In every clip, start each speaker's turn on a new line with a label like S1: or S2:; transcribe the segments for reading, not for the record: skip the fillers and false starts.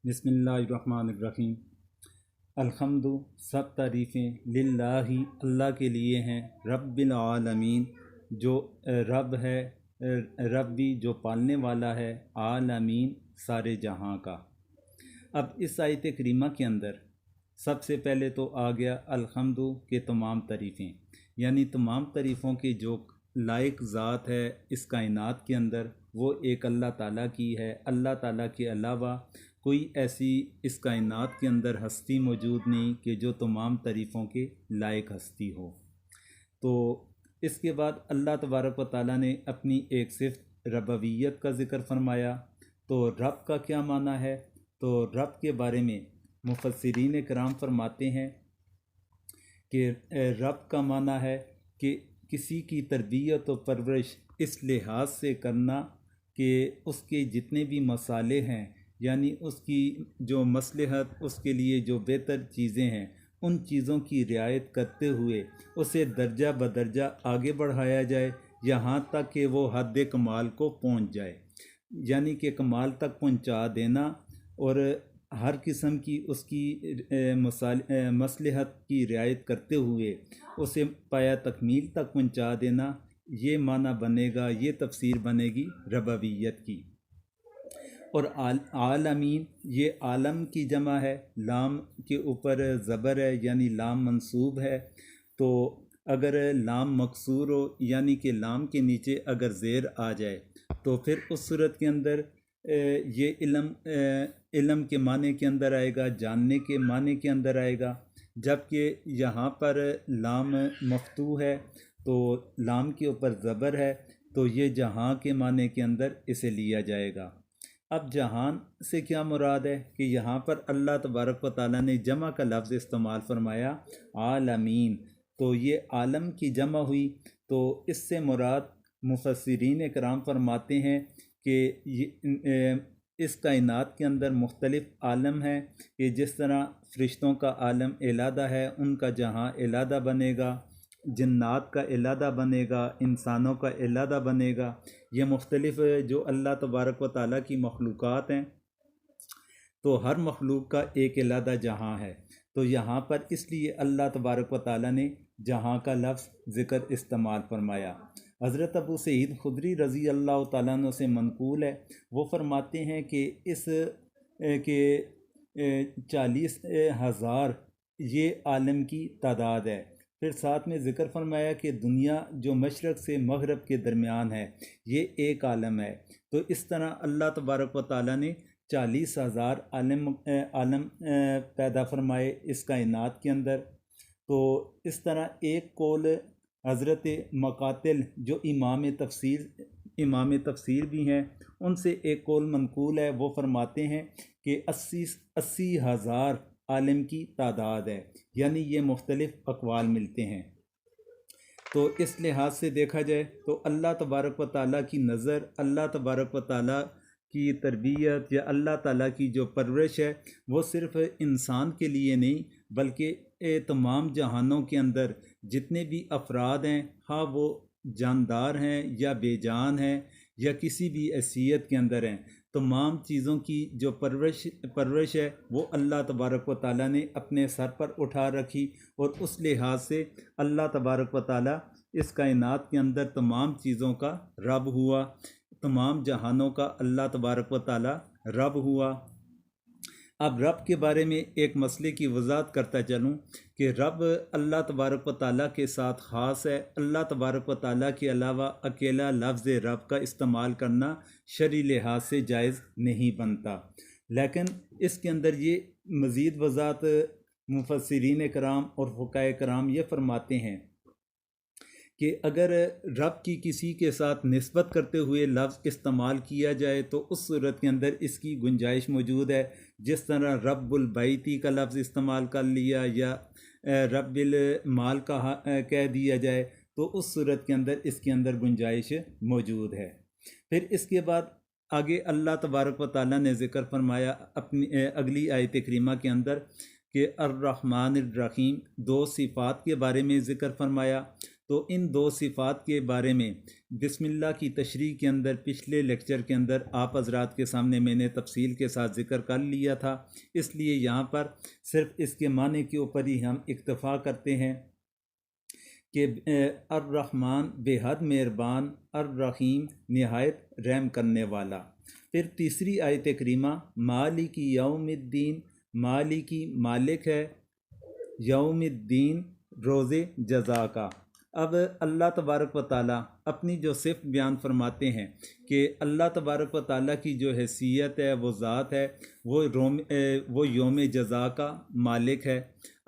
S1: बिस्मिल्लाहिर्रहमानिर्रहीम। अल्हम्दु सब तारीफ़ें लिल्लाही अल्लाह के लिए हैं, रब्बिल आलमीन जो रब है, रब्बी जो पालने वाला है, आलमीन सारे जहां का। अब इस आयत करीमा के अंदर सबसे पहले तो आ गया अल्हम्दु के तमाम तारीफ़ें, यानी तमाम तारीफ़ों के जो लायक ज़ात है इस कायनात के अंदर वो एक अल्लाह ताला की है। अल्लाह ताला के अलावा कोई ऐसी इस कायनात के अंदर हस्ती मौजूद नहीं कि जो तमाम तारीफ़ों के लायक हस्ती हो। तो इसके बाद अल्लाह तबारक व तआला ने अपनी एक सिफ़त रब्बवियत का ज़िक्र फरमाया। तो रब का क्या माना है? तो रब के बारे में मुफस्सिरीन कराम फरमाते हैं कि रब का माना है कि किसी की तरबियत और परवरिश इस लिहाज से करना कि उसके जितने भी मसाले हैं, यानी उसकी जो मसलहत, उसके लिए जो बेहतर चीज़ें हैं, उन चीज़ों की रियायत करते हुए उसे दर्जा बदर्जा आगे बढ़ाया जाए, यहाँ तक कि वो हद कमाल को पहुँच जाए। यानी कि कमाल तक पहुँचा देना और हर किस्म की उसकी मसलहत की रियायत करते हुए उसे पाया तकमील तक पहुँचा देना, ये माना बनेगा, ये तफसीर बनेगी रब्बवियत की। और आलमीन, ये आलम की जमा है, लाम के ऊपर ज़बर है यानी लाम मंसूब है। तो अगर लाम मकसूर हो यानी कि लाम के नीचे अगर ज़ेर आ जाए तो फिर उस सूरत के अंदर ये इल्म के माने के अंदर आएगा, जानने के माने के अंदर आएगा। जबकि यहाँ पर लाम मफ्तू है तो लाम के ऊपर ज़बर है, तो ये जहाँ के माने के अंदर इसे लिया जाएगा। अब जहान से क्या मुराद है कि यहाँ पर अल्लाह तबारक व तआला ने जमा का लफ्ज़ इस्तेमाल फरमाया आलमीन, तो ये आलम की जमा हुई। तो इससे मुराद मुफस्सिरीन कराम फरमाते हैं कि इस कायनात के अंदर मुख्तलिफ़ आलम हैं कि जिस तरह फ़रिश्तों का आलम इलादा है, उनका जहाँ इलादा बनेगा, जन्नात का इलादा बनेगा, इंसानों का इलादा बनेगा। ये मुख्तलिफ़ जो अल्लाह तबारक व तआला की मखलूक़ात हैं, तो हर मखलूक का एक इलादा जहाँ है। तो यहाँ पर इसलिए अल्लाह तबारक व तआला ने जहाँ का लफ्ज़ ज़िक्र इस्तेमाल फरमाया। हज़रत अबू सईद खुदरी रज़ी अल्लाह तआला अन्हु से मनकूल है, वो फरमाते हैं कि इस के 40,000 ये आलम की तादाद है। फिर साथ में ज़िक्र फरमाया कि दुनिया जो मशरक़ से मग़रब के दरमियान है, ये एक आलम है। तो इस तरह अल्लाह तबारक व तआला ने 40,000 आलम पैदा फरमाए इस कायनात के अंदर। तो इस तरह एक कौल हज़रत मकातिल जो इमाम तफसीर भी हैं, उनसे एक कौल मनकूल है, वो फरमाते हैं कि 80,000 आलिम की तादाद है। यानी ये मुख्तलिफ़ अक़वाल मिलते हैं। तो इस लिहाज से देखा जाए तो अल्लाह तबारक व तआला की नज़र, अल्लाह तबारक व तआला की तरबियत या अल्लाह ताला की जो परवरिश है वो सिर्फ़ इंसान के लिए नहीं बल्कि तमाम जहानों के अंदर जितने भी अफराद हैं, हाँ वो जानदार हैं या बेजान हैं या किसी भी हैसियत के अंदर हैं, तमाम चीज़ों की जो परवरिश है वो अल्लाह तबारक व तआला ने अपने सर पर उठा रखी। और उस लिहाज से अल्लाह तबारक व तआला इस कायनात के अंदर तमाम चीज़ों का रब हुआ, तमाम जहानों का अल्लाह तबारक व तआला रब हुआ। अब रब के बारे में एक मसले की वजाहत करता चलूँ कि रब अल्लाह तबारक व तआला के साथ ख़ास है। अल्लाह तबारक व तआला के अलावा अकेला लफ्ज़ रब का इस्तेमाल करना शरई लिहाज से जायज़ नहीं बनता। लेकिन इसके अंदर ये मज़ीद वजाहत मुफस्सिरीन कराम और फ़ुक़हा कराम ये फरमाते हैं कि अगर रब की किसी के साथ निस्बत करते हुए लफ्ज़ इस्तेमाल किया जाए तो उस सूरत के अंदर इसकी गुंजाइश मौजूद है। जिस तरह रब्बुल बैती का लफ्ज़ इस्तेमाल कर लिया या रब्बिल माल का कह दिया जाए तो उस सूरत के अंदर इसके अंदर गुंजाइश मौजूद है। फिर इसके बाद आगे अल्लाह तबारक व तआला ने ज़िक्र फरमाया अपनी अगली आयत करीमा के अंदर कि अर्रहमानिर रहीम, दो सिफ़ात के बारे में ज़िक्र फरमाया। तो इन दो सिफ़ात के बारे में बिस्मिल्लाह की तशरीह के अंदर पिछले लेक्चर के अंदर आप हज़रात के सामने मैंने तफसील के साथ ज़िक्र कर लिया था, इसलिए यहाँ पर सिर्फ़ इसके माने के ऊपर ही हम इक्तफ़ा करते हैं कि अर्रहमान बेहद मेहरबान, अर्रहीम नहायत रहम करने वाला। फिर तीसरी आयत करीमा मालिकी यौमिद्दीन, मालिकी मालिक है, यौमिद्दीन रोज़े जज़ा का। अब अल्लाह तबारक व ताला अपनी जो सिफ़ बयान फरमाते हैं कि अल्लाह तबारक व ताला की जो हैसियत है, वो ज़ात है, वो यौम जज़ा का मालिक है।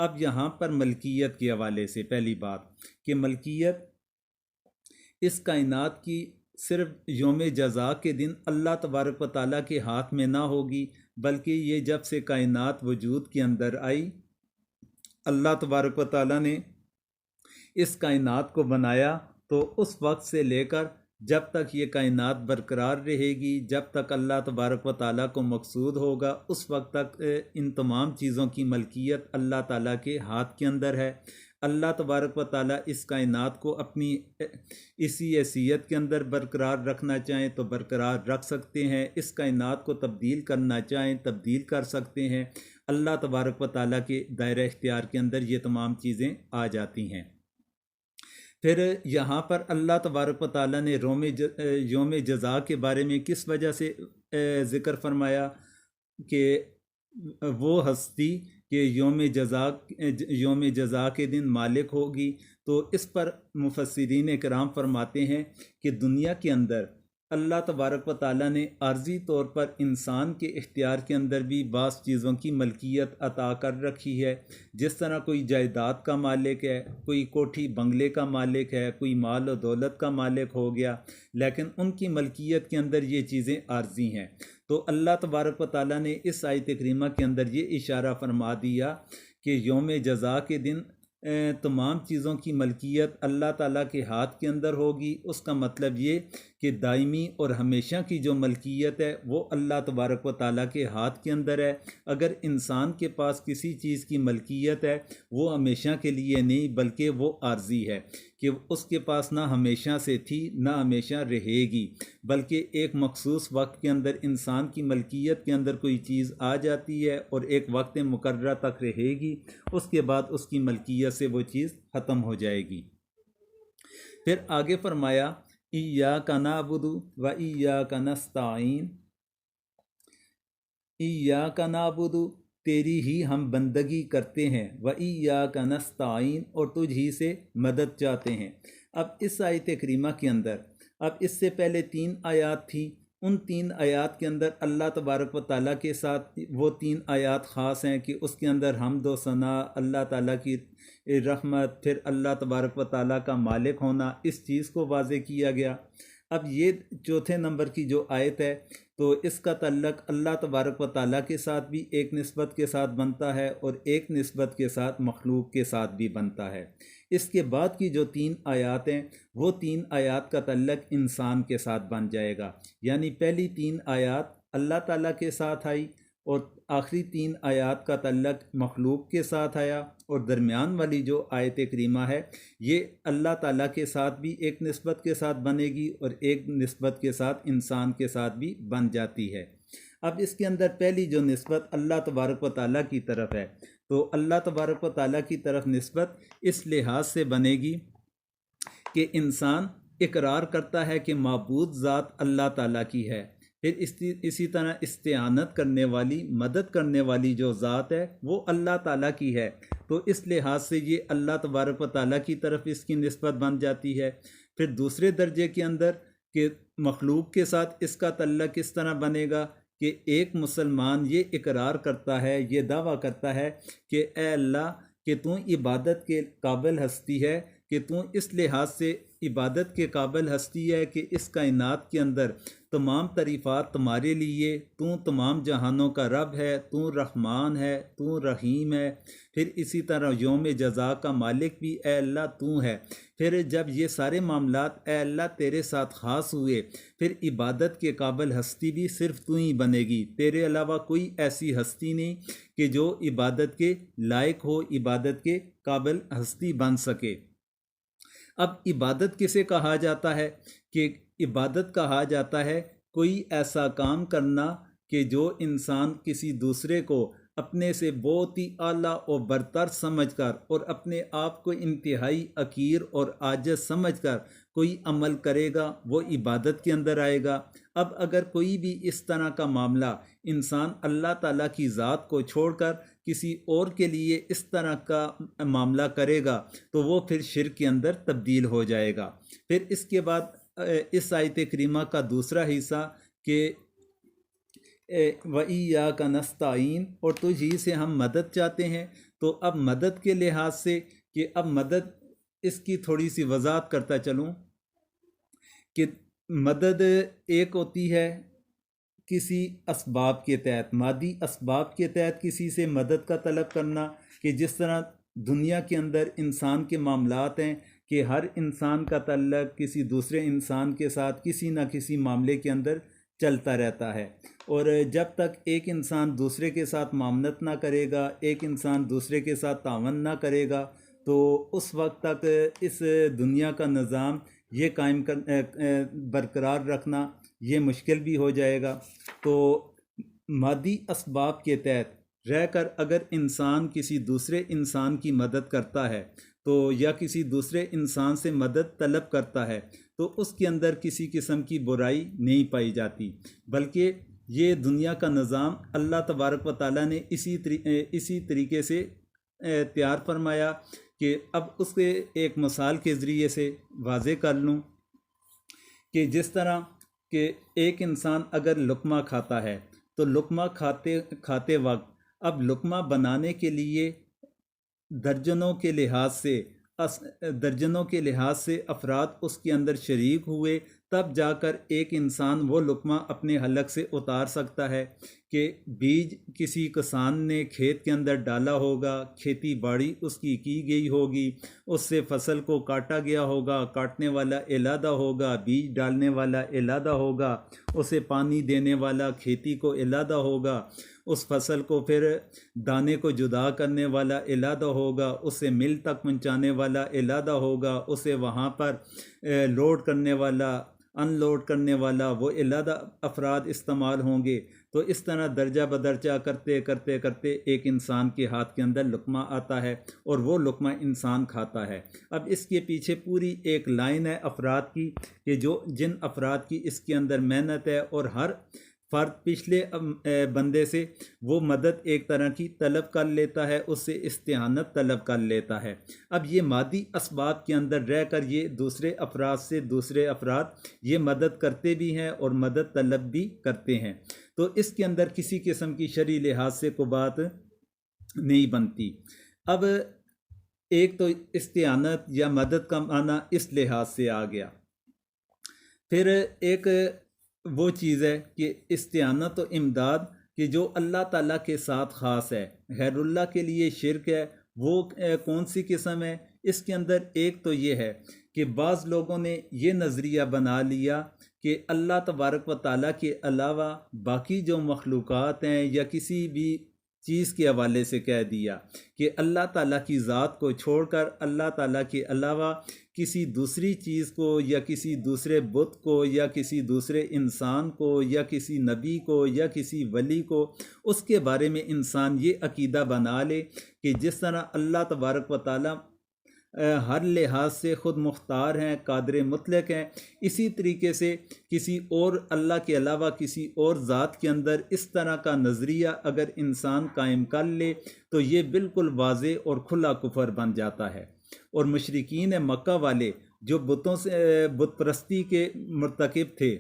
S1: अब यहाँ पर मलकियत के हवाले से पहली बात कि मलकियत इस कायनात की सिर्फ यौम जज़ा के दिन अल्लाह तबारक व ताला के हाथ में ना होगी, बल्कि ये जब से कायनात वजूद के अंदर आई, अल्लाह तबारक व ताला ने इस कायनात को बनाया, तो उस वक्त से लेकर जब तक ये कायनात बरकरार रहेगी, जब तक अल्लाह तबारक व ताला को मकसूद होगा, उस वक्त तक इन तमाम चीज़ों की मलकियत अल्लाह ताला के हाथ के अंदर है। अल्लाह तबारक व ताला इस कायनात को अपनी इसी हैसियत के अंदर बरकरार रखना चाहें तो बरकरार रख सकते हैं, इस कायनात को तब्दील करना चाहें तब्दील कर सकते हैं। अल्लाह तबारक व ताला के दायरा इख्तियार के अंदर ये तमाम चीज़ें आ जाती हैं। फिर यहाँ पर अल्लाह तबारक व ताला ने यौम जज़ा के बारे में किस वजह से ज़िक्र फरमाया कि वो हस्ती कि यौम जज़ा के दिन मालिक होगी। तो इस पर मुफस्सिरीन कराम फरमाते हैं कि दुनिया के अंदर अल्लाह तबारक व ताला ने आर्जी तौर पर इंसान के इख्तियार के अंदर भी बास चीज़ों की मलकियत अता कर रखी है। जिस तरह कोई जायदाद का मालिक है, कोई कोठी बंगले का मालिक है, कोई माल और दौलत का मालिक हो गया, लेकिन उनकी मलकियत के अंदर ये चीज़ें आर्जी हैं। तो अल्लाह तबारक व ताला ने इस आयत करीमा के अंदर ये इशारा फरमा दिया कि यौम जज़ा के दिन तमाम चीज़ों की मलकियत अल्लाह ताला के हाथ के अंदर होगी। उसका मतलब ये कि दायमी और हमेशा की जो मलकियत है वो अल्लाह तबारक व ताला के हाथ के अंदर है। अगर इंसान के पास किसी चीज़ की मलकियत है, वो हमेशा के लिए नहीं बल्कि वो आर्जी है कि उसके पास ना हमेशा से थी ना हमेशा रहेगी, बल्कि एक मखसूस वक्त के अंदर इंसान की मलकियत के अंदर कोई चीज़ आ जाती है और एक वक्त मुकर्रर तक रहेगी, उसके बाद उसकी मलकियत से वो चीज़ ख़त्म हो जाएगी। फिर आगे फरमाया इय्याका नअबुदु व इय्याका नस्तईन, इय्याका नअबुदु तेरी ही हम बंदगी करते हैं, व इय्याका नस्तईन और तुझ ही से मदद चाहते हैं। अब इस आयत करीमा के अंदर अब इससे पहले 3 आयात थी, उन 3 आयात के अंदर अल्लाह तबारक व ताला के साथ वो 3 आयात ख़ास हैं कि उसके अंदर हम्द व सना, अल्लाह ताला की रहमत, फिर अल्लाह तबारक व ताला का मालिक होना, इस चीज़ को वाज़े किया गया। अब ये चौथे नंबर की जो आयत है तो इसका तल्लक अल्लाह तबारक व ताला के साथ भी एक निस्बत के साथ बनता है और एक निस्बत के साथ मखलूक के साथ भी बनता है। इसके बाद की जो 3 आयात हैं वो 3 आयात का तल्लक इंसान के साथ बन जाएगा, यानी पहली 3 आयात अल्लाह ताला के साथ आई और आखिरी 3 आयात का तल्लक मखलूक के साथ आया, और दरमियान वाली जो आयत करीमा है ये अल्लाह ताला के साथ भी एक निस्बत के साथ बनेगी और एक निस्बत के साथ इंसान के साथ भी बन जाती है। अब इसके अंदर पहली जो निस्बत अल्लाह तबारक व ताला की तरफ है, तो अल्लाह तबारक व ताला की तरफ निस्बत इस लिहाज से बनेगी कि इंसान इकरार करता है कि माबूद ज़ात अल्लाह ताला की है। फिर इसी तरह इस्तिआनत करने वाली, मदद करने वाली जो ज़ात है वो अल्लाह ताला की है, तो इस लिहाज से ये अल्लाह तबारक व ताला की तरफ इसकी निस्बत बन जाती है। फिर दूसरे दर्जे के अंदर कि मखलूक के साथ इसका तल्लक किस तरह बनेगा कि एक मुसलमान ये इकरार करता है, ये दावा करता है कि ए अल्लाह कि तू इबादत के काबिल हस्ती है, कि तू इस लिहाज से इबादत के काबिल हस्ती है कि इस कायनात के अंदर तमाम तरीफ़ात तुम्हारे लिए, तू तमाम जहानों का रब है, तू रहमान है, तू रहीम है। फिर इसी तरह यौम जज़ा का मालिक भी ए अल्लाह तू है। फिर जब ये सारे मामलात ए अल्लाह तेरे साथ ख़ास हुए, फिर इबादत के काबिल हस्ती भी सिर्फ़ तू ही बनेगी, तेरे अलावा कोई ऐसी हस्ती नहीं कि जो इबादत के लायक हो, इबादत के काबिल हस्ती बन सके। अब इबादत किसे कहा जाता है कि इबादत कहा जाता है कोई ऐसा काम करना कि जो इंसान किसी दूसरे को अपने से बहुत ही आला और बरतर समझकर और अपने आप को इंतहाई अकीर और आजिज़ समझकर कोई अमल करेगा वो इबादत के अंदर आएगा। अब अगर कोई भी इस तरह का मामला इंसान अल्लाह ताला की ज़ात को छोड़कर किसी और के लिए इस तरह का मामला करेगा तो वो फिर शिर्क के अंदर तब्दील हो जाएगा। फिर इसके बाद इस आयत करीमा का दूसरा हिस्सा कि वइय्याका नस्ताईन, और तुझी से हम मदद चाहते हैं। तो अब मदद के लिहाज से कि अब मदद इसकी थोड़ी सी वजाहत करता चलूँ कि मदद एक होती है किसी असबाब के तहत, मादी असबाब के तहत किसी से मदद का तलब करना, कि जिस तरह दुनिया के अंदर इंसान के मामलात हैं कि हर इंसान का तल्लक किसी दूसरे इंसान के साथ किसी न किसी मामले के अंदर चलता रहता है, और जब तक एक इंसान दूसरे के साथ मामनत ना करेगा, एक इंसान दूसरे के साथ तावन ना करेगा, तो उस वक्त तक इस दुनिया का निज़ाम ये कायम बरकरार रखना ये मुश्किल भी हो जाएगा। तो मादी असबाब के तहत रहकर अगर इंसान किसी दूसरे इंसान की मदद करता है तो या किसी दूसरे इंसान से मदद तलब करता है तो उसके अंदर किसी किस्म की बुराई नहीं पाई जाती, बल्कि ये दुनिया का निज़ाम अल्लाह तबारक व तआला ने इसी तरीके से तैयार फरमाया कि अब उसके एक मिसाल के ज़रिए से वाज़े कर लूँ कि जिस तरह कि एक इंसान अगर लुक़मा खाता है तो लुक़मा खाते वक्त अब लुक़मा बनाने के लिए दर्जनों के लिहाज से अफराद उसके अंदर शरीक हुए, तब जाकर एक इंसान वो लुक़मा अपने हलक से उतार सकता है कि बीज किसी किसान ने खेत के अंदर डाला होगा, खेती बाड़ी उसकी की गई होगी, उससे फसल को काटा गया होगा, काटने वाला इलादा होगा, बीज डालने वाला इलादा होगा, उसे पानी देने वाला खेती को इलादा होगा, उस फसल को फिर दाने को जुदा करने वाला इलादा होगा, उसे मिल तक पहुंचाने वाला इलादा होगा, उसे वहाँ पर लोड करने वाला अनलोड करने वाला वो इलादा अफराद इस्तेमाल होंगे। तो इस तरह दर्जा बदर्जा करते करते करते एक इंसान के हाथ के अंदर लुक़मा आता है और वो लुक़मा इंसान खाता है। अब इसके पीछे पूरी एक लाइन है अफराद की कि जो जिन अफराद की इसके अंदर मेहनत है और हर फ़र्द पिछले बंदे से वो मदद एक तरह की तलब कर लेता है, उससे इस्तिआनत तलब कर लेता है। अब ये मादी असबाब के अंदर रहकर ये दूसरे अफराद से दूसरे अफराद ये मदद करते भी हैं और मदद तलब भी करते हैं। तो इसके अंदर किसी किस्म की शरई लिहाज से कोई बात नहीं बनती। अब एक तो इस्तिआनत या मदद का माना इस लिहाज से आ गया। फिर एक वो चीज़ है कि इस्तिआनत और इमदाद कि जो अल्लाह ताला के साथ ख़ास है, गैरुल्लाह के लिए शिरक है, वो कौन सी किस्म है। इसके अंदर एक तो ये है कि बाज़ लोगों ने ये नज़रिया बना लिया कि अल्लाह तबारक व ताला के अलावा बाकी जो मखलूक़ात हैं या किसी भी चीज़ के हवाले से कह दिया कि अल्लाह ताला की ज़ात को छोड़कर अल्लाह ताला के अलावा किसी दूसरी चीज़ को या किसी दूसरे बुत को या किसी दूसरे इंसान को या किसी नबी को या किसी वली को उसके बारे में इंसान ये अकीदा बना ले कि जिस तरह अल्लाह तबारक व तआला हर लिहाज से ख़ुद मुख्तार हैं, कादिर मुतलक हैं, इसी तरीके से किसी और अल्लाह के अलावा किसी और ज़ात के अंदर इस तरह का नज़रिया अगर इंसान कायम कर ले तो ये बिल्कुल वाज़े और खुला कुफर बन जाता है। और मुशरिकीन मक्का वाले जो बुतों से बुत परस्ती के मुर्तकिब थे,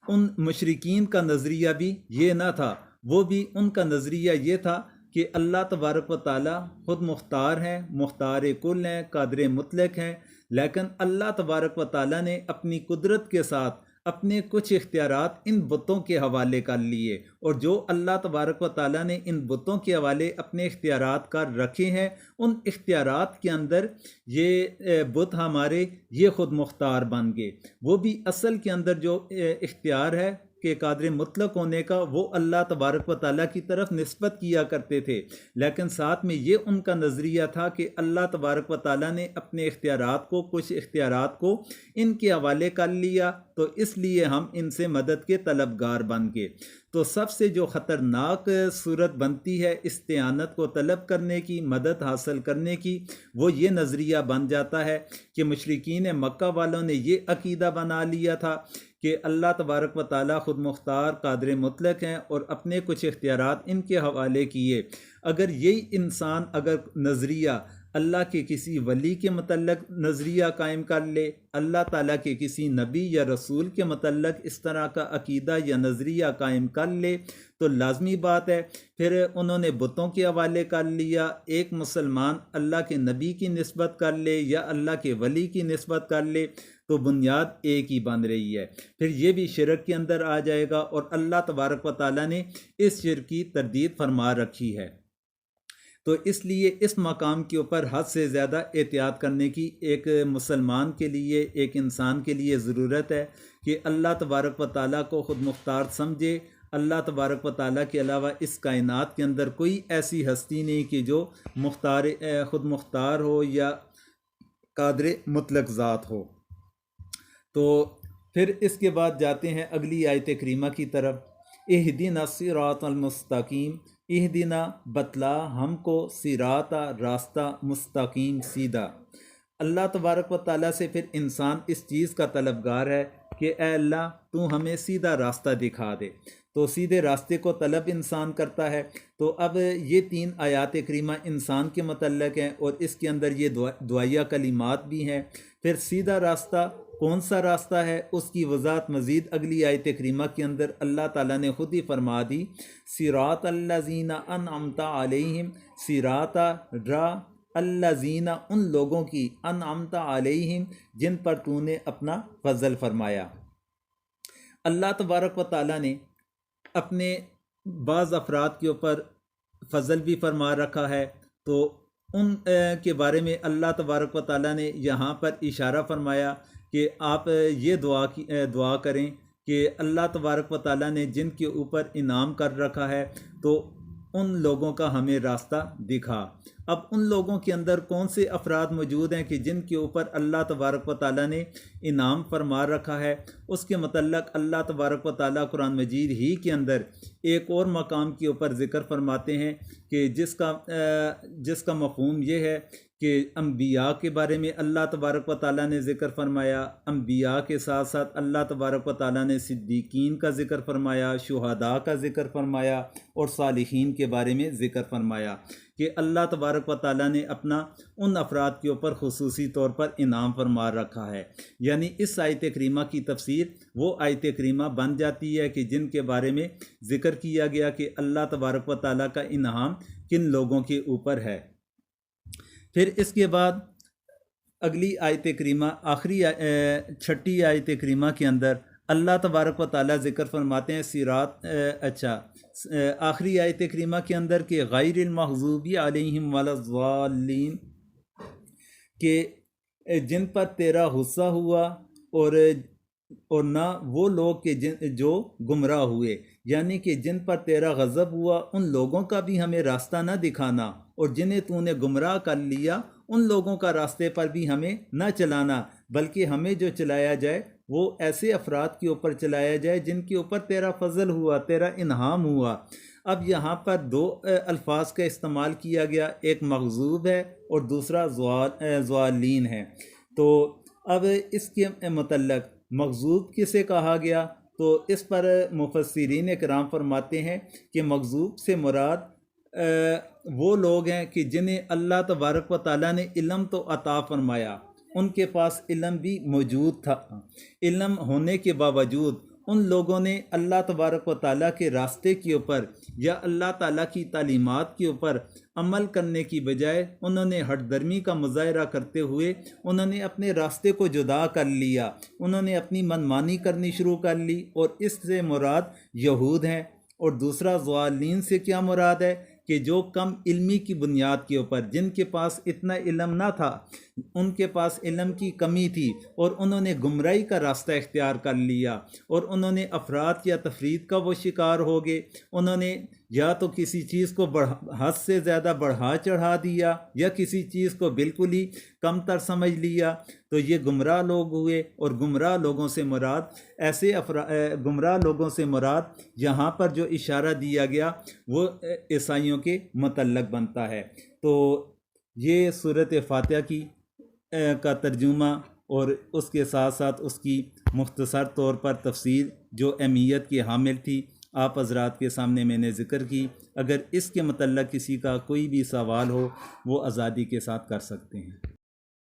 S1: उन मुशरिकीन का नज़रिया भी ये ना था, वो भी उनका नज़रिया ये था कि अल्लाह तबारक व तआला खुद मुख्तार हैं, मुख्तार कुल हैं, कादिर मुतलक हैं, लेकिन अल्लाह तबारक व तआला ने अपनी कुदरत के साथ अपने कुछ इख्तियारात इन बुतों के हवाले कर लिए, और जो अल्लाह तबारक व तआला ने इन बुतों के हवाले अपने इख्तियारात कर रखे हैं, उन इख्तियारात के अंदर ये बुत हमारे ये ख़ुद मुख्तार बन गए। वो भी असल के अंदर जो इख्तियार है के कादिर मुतलक होने का वो अल्लाह तबारक व तआला की तरफ निस्बत किया करते थे, लेकिन साथ में ये उनका नज़रिया था कि अल्लाह तबारक व तआला ने अपने इख्तियारात को, कुछ इख्तियारात को इनके हवाले कर लिया, तो इसलिए हम इनसे मदद के तलबगार बन गए। तो सबसे जो ख़तरनाक सूरत बनती है इस्तिआनत को तलब करने की, मदद हासिल करने की, वो ये नज़रिया बन जाता है कि मुशरिकीन मक्का वालों ने ये अकीदा बना लिया था कि अल्लाह तबारक व तआला ख़ुद मुख्तार कादिर मुतलक हैं और अपने कुछ इख्तियारात इनके हवाले किए। अगर यही इंसान अगर नज़रिया अल्लाह के किसी वली के मतलब नज़रिया कायम कर ले, अल्लाह ताला के किसी नबी या रसूल के मतलब इस तरह का अकीदा या नज़रिया कायम कर ले, तो लाजमी बात है फिर उन्होंने बुतों के हवाले कर लिया। एक मुसलमान अल्लाह के नबी की निस्बत कर ले या अल्लाह के वली की निस्बत कर ले, तो बुनियाद एक ही बन रही है, फिर ये भी शिरक के अंदर आ जाएगा और अल्लाह तबारक व तआला ने इस शिरक की तरदीद फरमा रखी है। तो इसलिए इस मकाम के ऊपर हद से ज़्यादा एहतियात करने की एक मुसलमान के लिए, एक इंसान के लिए ज़रूरत है कि अल्लाह तबारक व तआला को ख़ुद मुख्तार समझे। अल्लाह तबारक व तआला के अलावा इस कायनात के अंदर कोई ऐसी हस्ती नहीं कि जो ख़ुद मुख्तार हो या कादिर मुतलक ज़ात हो। तो फिर इसके बाद जाते हैं अगली आयत करीमा की तरफ। इहदिना सिरातल मुस्तकीम, इहदिना बतला हमको सिराता रास्ता मुस्तकीम सीधा। अल्लाह तबारक व तआला से फिर इंसान इस चीज़ का तलबगार है कि ए अल्लाह तू हमें सीधा रास्ता दिखा दे, तो सीधे रास्ते को तलब इंसान करता है। तो अब ये 3 आयात करीमा इंसान के मतलब हैं और इसके अंदर ये दुआया कलिमात भी हैं। फिर सीधा रास्ता कौन सा रास्ता है उसकी वज़ाहत मज़ीद अगली आयत करीमा के अंदर अल्लाह ताला ने ख़ुद ही फरमा दी। सिरात अल्लज़ीना अनअमता अलैहिम, सिराता रा अल्लज़ीना उन लोगों की, अनअमता अलैहिम जिन पर तूने अपना फजल फरमाया। अल्लाह तबारक व तआला ने अपने बाज़ अफराद के ऊपर फजल भी फरमा रखा है, तो उन के बारे में अल्लाह तबारक व तआला ने यहाँ पर इशारा फरमाया कि आप ये दुआ करें कि अल्लाह तबारक व तआला ने जिनके ऊपर इनाम कर रखा है तो उन लोगों का हमें रास्ता दिखा। अब उन लोगों के अंदर कौन से अफराद मौजूद हैं कि जिनके ऊपर अल्लाह तबारक व तआला ने इनाम फरमा रखा है, उसके मतलब अल्लाह तबारक व तआला कुरान मजीद ही के अंदर एक और मकाम के ऊपर ज़िक्र फरमाते हैं कि जिसका मफ़हूम ये है कि अम्बिया के बारे में अल्लाह तबारक व तआला ने ज़िक्र फरमाया। अम्बिया के साथ साथ अल्लाह तबारक व तआला ने सिद्दीकीन का ज़िक्र फरमाया, शुहदा का ज़िक्र फरमाया और सालिहीन के बारे में ज़िक्र फरमाया कि अल्लाह तबारक व तआला ने अपना उन अफराद के ऊपर खुसूसी तौर पर इनाम फरमा रखा है। यानी इस आयत करीमा की तफसीर वो आयत करीमा बन जाती है कि जिनके बारे में ज़िक्र किया गया कि अल्लाह तबारक व तआला का इनाम किन लोगों के ऊपर है। फिर इसके बाद अगली आयत करीमा, आखिरी 6ठी आयत करीमा के अंदर अल्लाह तबारक व तआला ज़िक्र फरमाते हैं आखिरी आयत करीमा के अंदर के गैरिल मग़ज़ूबी अलैहिम वलज़्ज़ालिन, के जिन पर तेरा गुस्सा हुआ और ना वो लोग के जो गुमराह हुए, यानी कि जिन पर तेरा गज़ब हुआ उन लोगों का भी हमें रास्ता ना दिखाना और जिन्हें तूने गुमराह कर लिया उन लोगों का रास्ते पर भी हमें न चलाना, बल्कि हमें जो चलाया जाए वो ऐसे अफराद के ऊपर चलाया जाए जिनके ऊपर तेरा फजल हुआ, तेरा इन्हाम हुआ। अब यहाँ पर 2 अल्फाज का इस्तेमाल किया गया, एक मग़ज़ूब है और दूसरा ज़ालिन है। तो अब इसके मतलब मग़ज़ूब किसे कहा गया, तो इस पर मुफ़स्सिरीन इकराम फरमाते हैं कि मग़ज़ूब से मुराद वो लोग हैं कि जिन्हें अल्लाह तबारक व तआला ने इल्म तो अता फरमाया, उनके पास इल्म भी मौजूद था, इल्म होने के बावजूद उन लोगों ने अल्लाह तबारक व तआला के रास्ते के ऊपर या अल्लाह ताला की तालीमात के ऊपर अमल करने की बजाय उन्होंने हठधर्मी का मुज़ाहरा करते हुए उन्होंने अपने रास्ते को जुदा कर लिया, उन्होंने अपनी मनमानी करनी शुरू कर ली और इससे मुराद यहूद हैं। और दूसरा ज़ालिन से क्या मुराद है कि जो कम इल्मी की बुनियाद के ऊपर, जिनके पास इतना इल्म ना था, उनके पास इल्म की कमी थी और उन्होंने गुमराही का रास्ता इख्तियार कर लिया और उन्होंने अफराद या तफरीद का वो शिकार हो गए। उन्होंने या तो किसी चीज़ को हद से ज़्यादा बढ़ा चढ़ा दिया या किसी चीज़ को बिल्कुल ही कमतर समझ लिया, तो ये गुमराह लोग हुए। और गुमराह लोगों से मुराद गुमराह लोगों से मुराद यहाँ पर जो इशारा दिया गया वो ईसाइयों के मुतल्लक बनता है। तो ये सूरत फातिहा की का तर्जुमा और उसके साथ साथ उसकी मुख्तसर तौर पर तफसीर जो अहमियत की हामिल थी आप हज़रात के सामने मैंने ज़िक्र की। अगर इसके मतलब किसी का कोई भी सवाल हो वो आज़ादी के साथ कर सकते हैं।